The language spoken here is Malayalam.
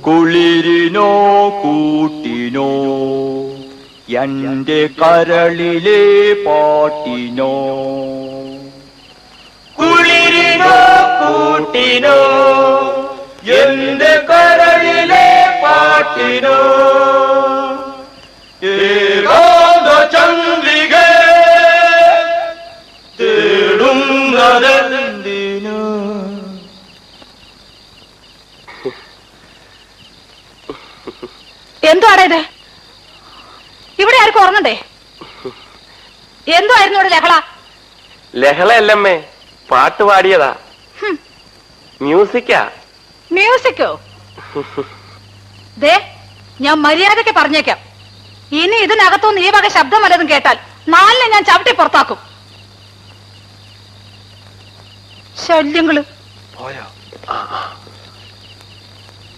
കുളിരിനോ കൂട്ടിനോ എന്റെ കരളിലെ പാട്ടിനോ കുളിരിനോ കൂട്ടിനോ എന്റെ കരളിലെ പാട്ടിനോ ഏകാന്ത ചന്ദ്രിക തേടുന്നതെന്തിനോ. എന്തുവാടേ ഇത്? ഇവിടെ ആർക്കും ഉറങ്ങണ്ടേ? എന്തുവായിരുന്നു ഇവിടെ ലഹള? ലഹളയല്ലമ്മേ, പാട്ട് പാടിയതാ. മ്യൂസിക്കാ. മ്യൂസിക്കോ? ദേ, ഞാൻ മര്യാദയ്ക്ക് പറഞ്ഞേക്കാം, ഇനി ഇതിനകത്തുനിന്ന് ഈ വക ശബ്ദം വല്ലതും കേട്ടാൽ നാലിനെ ഞാൻ ചവിട്ടി പുറത്താക്കും. ശല്യങ്ങള് പോയോ?